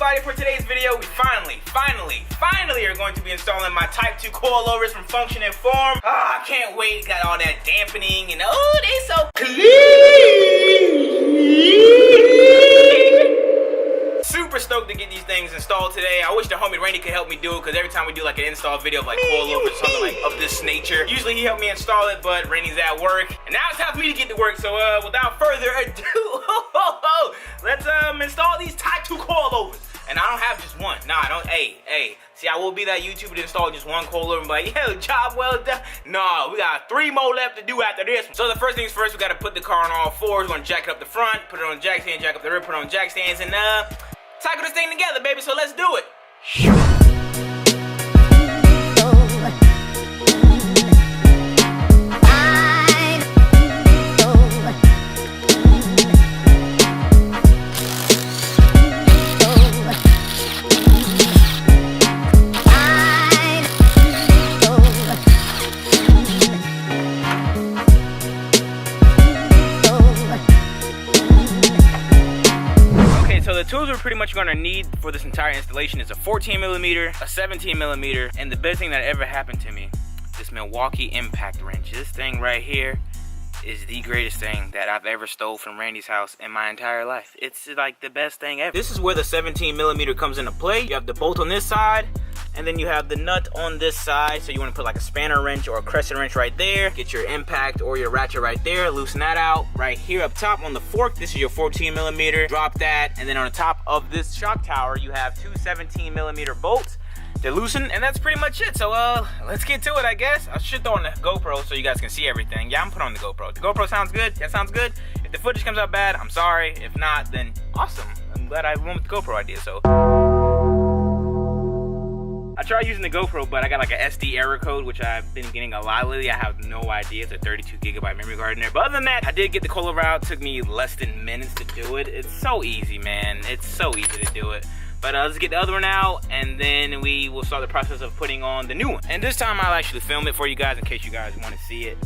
everybody, for today's video, we finally are going to be installing my Type 2 coilovers from Function and Form. I can't wait. Got all that dampening and oh, they so clean. Super stoked to get these things installed today. I wish the homie Randy could help me do it, because every time we do like an install video of like coilovers or something like of this nature, usually he helped me install it, but Randy's at work. And now it's time for me to get to work. So without further ado, let's install these Type 2 coilovers. And I don't have just one. Nah, I don't. Hey. See, I will be that YouTuber to install just one coilover and be like, yo, job well done. No, we got 3 more left to do after this one. So the first things first, we got to put the car on all fours. We're going to jack it up the front, put it on jack stand, jack up the rear, put it on jack stands, and tackle this thing together, baby. So let's do it. So the tools we're pretty much gonna need for this entire installation is a 14mm, a 17mm, and the best thing that ever happened to me, this Milwaukee impact wrench. This thing right here is the greatest thing that I've ever stole from Randy's house in my entire life. It's like the best thing ever. This is where the 17mm comes into play. You have the bolt on this side, and then you have the nut on this side. So you want to put like a spanner wrench or a crescent wrench right there. Get your impact or your ratchet right there. Loosen that out. Right here up top on the fork, this is your 14mm. Drop that, and then on the top of this shock tower, you have 2 17mm bolts to loosen, and that's pretty much it. So let's get to it, I guess. I should throw on the GoPro so you guys can see everything. Yeah, I'm putting on the GoPro. The GoPro sounds good. That sounds good. If the footage comes out bad, I'm sorry. If not, then awesome. I'm glad I went with the GoPro idea. So I tried using the GoPro, but I got like an SD error code, which I've been getting a lot lately. I have no idea. It's a 32GB memory card in there. But other than that, I did get the coilover out. It took me less than minutes to do it. It's so easy, man. It's so easy to do it. But let's get the other one out, and then we will start the process of putting on the new one. And this time I'll actually film it for you guys in case you guys want to see it.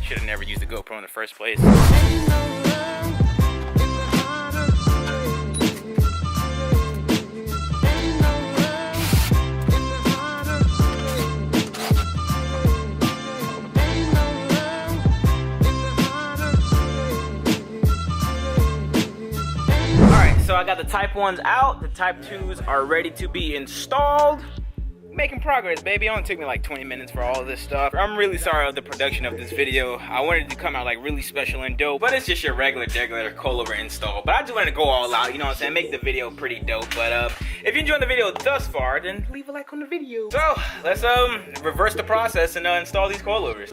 Should have never used the GoPro in the first place. So I got the Type 1s out, the Type 2s are ready to be installed. Making progress, baby. It only took me like 20 minutes for all of this stuff. I'm really sorry of the production of this video. I wanted it to come out like really special and dope, but it's just your regular coilover install. But I just wanted to go all out, you know what I'm saying? Make the video pretty dope. But if you enjoyed the video thus far, then leave a like on the video. So let's reverse the process and install these coilovers.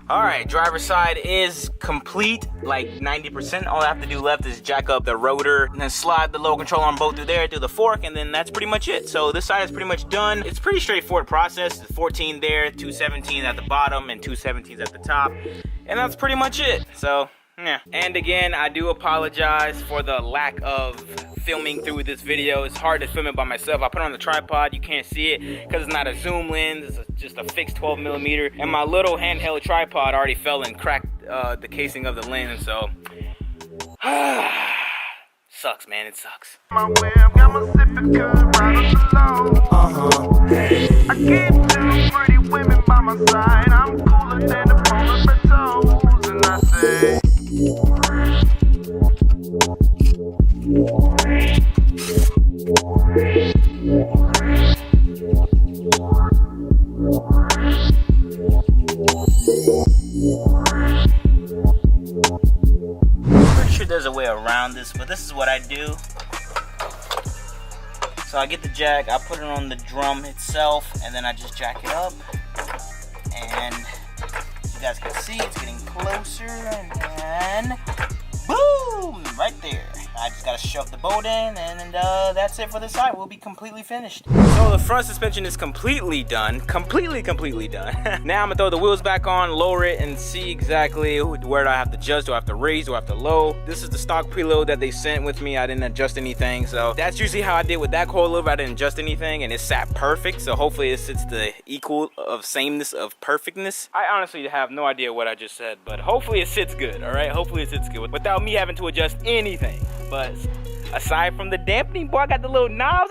Alright, driver's side is complete, like 90%. All I have to do left is jack up the rotor and then slide the low control arm bolt through there, through the fork, and then that's pretty much it. So this side is pretty much done. It's pretty straightforward process. 14 there, 2 17s at the bottom, and 2 17s at the top. And that's pretty much it. So yeah. And again, I do apologize for the lack of filming through this video. It's hard to film it by myself. I put it on the tripod. You can't see it because it's not a zoom lens. It's just a fixed 12mm. And my little handheld tripod already fell and cracked the casing of the lens. So sucks, man. It sucks. My way, I've got my sipping good right on the low. I keep 2 pretty women by my side. I'm cooler than the polar bears, and I say, pretty sure there's a way around this, but this is what I do. So I get the jack, I put it on the drum itself, and then I just jack it up, and you guys can see it's getting closer, and then boom, right there. I just gotta shove the bolt in, and that's it for the side. We'll be completely finished. So the front suspension is completely done. Completely done. Now I'm gonna throw the wheels back on, lower it, and see exactly where do I have to adjust. Do I have to raise? Do I have to low? This is the stock preload that they sent with me. I didn't adjust anything. So that's usually how I did with that coilover. I didn't adjust anything, and it sat perfect. So hopefully it sits the equal of sameness of perfectness. I honestly have no idea what I just said, but hopefully it sits good, all right? Hopefully it sits good without me having to adjust anything. But aside from the dampening, boy, I got the little knobs.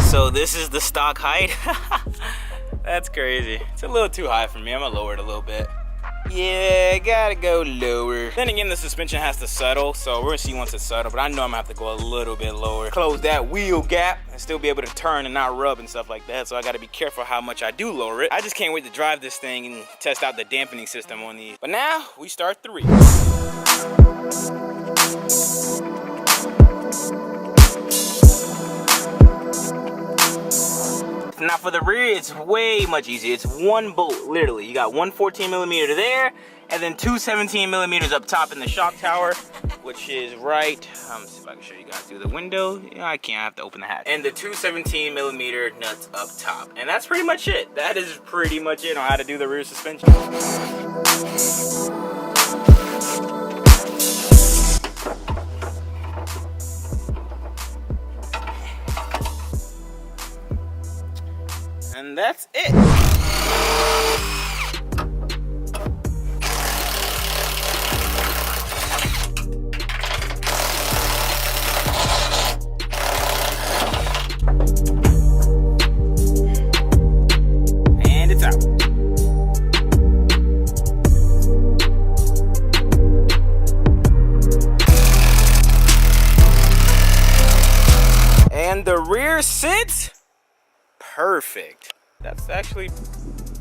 So this is the stock height. That's crazy. It's a little too high for me. I'm gonna lower it a little bit. Yeah, gotta go lower. Then again, the suspension has to settle, so we're gonna see once it's settled, but I know I'm gonna have to go a little bit lower. Close that wheel gap and still be able to turn and not rub and stuff like that, so I gotta be careful how much I do lower it. I just can't wait to drive this thing and test out the dampening system on these. But now, we start the rear. Now for the rear, it's way much easier. It's one bolt, literally. You got one 14mm there, and then two 17mm up top in the shock tower, which is right. See if I can show you guys through the window. Yeah, I can't. I have to open the hatch. And the two 17mm nuts up top, and that's pretty much it. That is pretty much it on how to do the rear suspension. And that's it. And it's out. And the rear sits perfect. That's actually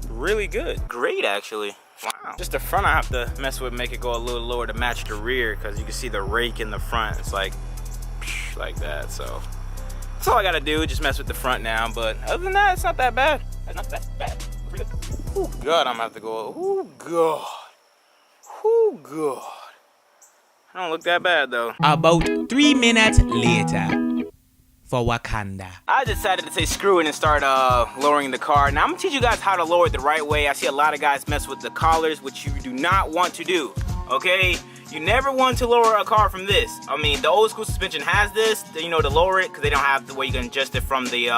really good. Great, actually. Wow. Just the front I have to mess with, make it go a little lower to match the rear, because you can see the rake in the front. It's like that. So that's all I gotta do, just mess with the front now. But other than that, it's not that bad. It's not that bad. Oh God, I'm gonna have to go. Oh God. Oh God. I don't look that bad though. About 3 minutes later. For Wakanda. I decided to say screw it and start lowering the car. Now I'm gonna teach you guys how to lower it the right way. I see a lot of guys mess with the collars, which you do not want to do, okay? You never want to lower a car from this. I mean, the old school suspension has this, you know, to lower it, because they don't have the way you can adjust it from the,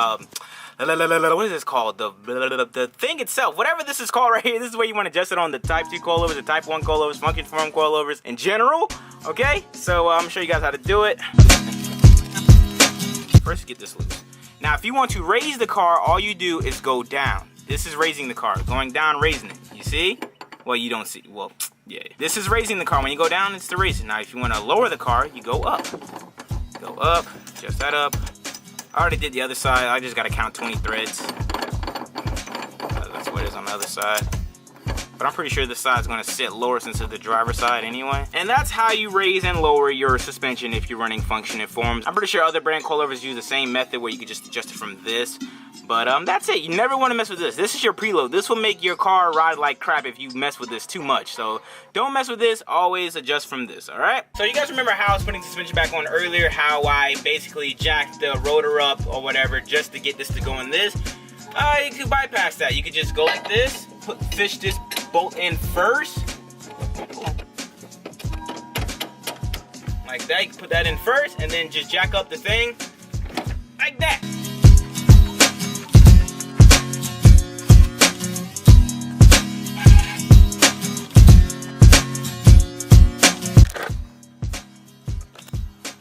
what is this called? The thing itself, whatever this is called right here, this is where you want to adjust it on the Type 2 coilovers, the Type 1 coilovers, function form coilovers in general, okay? So I'm gonna show you guys how to do it. First, get this loose. Now, if you want to raise the car, all you do is go down. This is raising the car. Going down, raising it. You see? Well, you don't see. Well, yeah. This is raising the car. When you go down, it's the raising. Now, if you want to lower the car, you go up. Go up. Adjust that up. I already did the other side. I just got to count 20 threads. That's what it is on the other side. But I'm pretty sure this side's gonna sit lower since it's the driver's side anyway. And that's how you raise and lower your suspension if you're running function and forms. I'm pretty sure other brand coilovers use the same method where you can just adjust it from this. But that's it. You never want to mess with this. This is your preload. This will make your car ride like crap if you mess with this too much. So don't mess with this. Always adjust from this, all right? So you guys remember how I was putting the suspension back on earlier, how I basically jacked the rotor up or whatever just to get this to go in this? You could bypass that. You could just go like this, fish this bolt in first. Like that. You can put that in first and then just jack up the thing like that.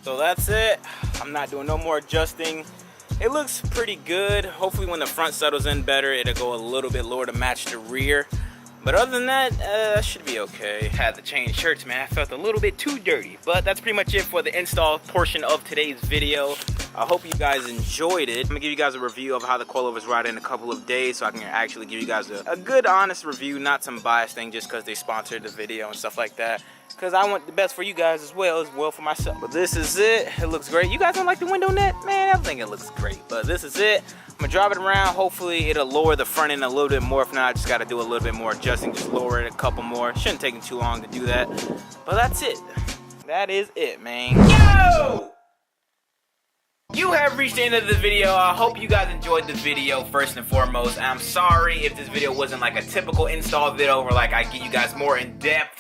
So that's it. I'm not doing no more adjusting. It looks pretty good. Hopefully when the front settles in better, it'll go a little bit lower to match the rear. But other than that, should be okay. Had to change shirts, man. I felt a little bit too dirty. But that's pretty much it for the install portion of today's video. I hope you guys enjoyed it. I'm gonna give you guys a review of how the coilovers ride in a couple of days, so I can actually give you guys a good, honest review, not some biased thing just because they sponsored the video and stuff like that. Because I want the best for you guys as well for myself. But this is it. It looks great. You guys don't like the window net? Man, I think it looks great. But this is it. I'm gonna drive it around. Hopefully it'll lower the front end a little bit more. If not, I just gotta do a little bit more adjusting. Just lower it a couple more. Shouldn't take me too long to do that. But that's it. That is it, man. Yo! You have reached the end of the video. I hope you guys enjoyed the video first and foremost. I'm sorry if this video wasn't like a typical install video where like I give you guys more in depth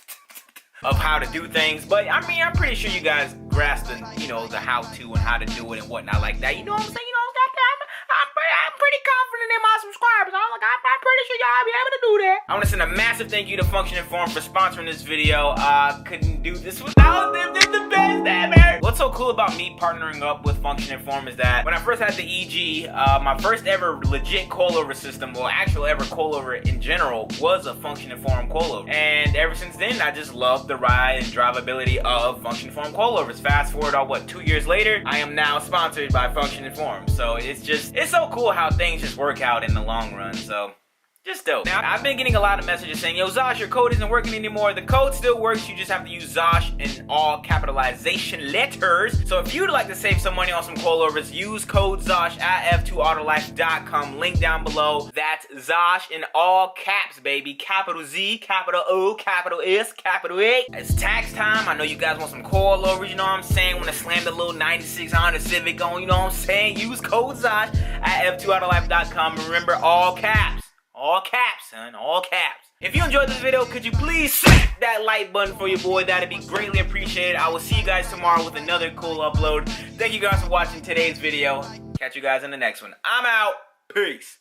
of how to do things, but I mean, I'm pretty sure you guys grasp the, the how-to and how to do it and whatnot like that. You know what I'm saying? I'm pretty confident in my subscribers. I'm pretty sure y'all be able to do that. I want to send a massive thank you to Function Inform for sponsoring this video. Couldn't do this without them. They're the best ever. What's so cool about me partnering up with Function Inform is that when I first had the EG, my first ever legit coilover system, well, actual ever coilover in general, was a Function Inform coilover. And ever since then, I just love the ride and drivability of Function Inform coilovers. Fast forward, 2 years later, I am now sponsored by Function Inform. So it's so cool how things just work out in the long run. So just dope. Now, I've been getting a lot of messages saying, yo, Zosh, your code isn't working anymore. The code still works. You just have to use Zosh in all capitalization letters. So if you'd like to save some money on some coilovers, use code Zosh at f2autolife.com. Link down below. That's Zosh in all caps, baby. Capital Z, capital O, capital S, capital A. It's tax time. I know you guys want some coilovers, you know what I'm saying? Want to slam the little 9600 Civic on, you know what I'm saying? Use code Zosh at f2autolife.com. Remember, all caps. All caps, son. All caps. If you enjoyed this video, could you please smack that like button for your boy? That'd be greatly appreciated. I will see you guys tomorrow with another cool upload. Thank you guys for watching today's video. Catch you guys in the next one. I'm out. Peace.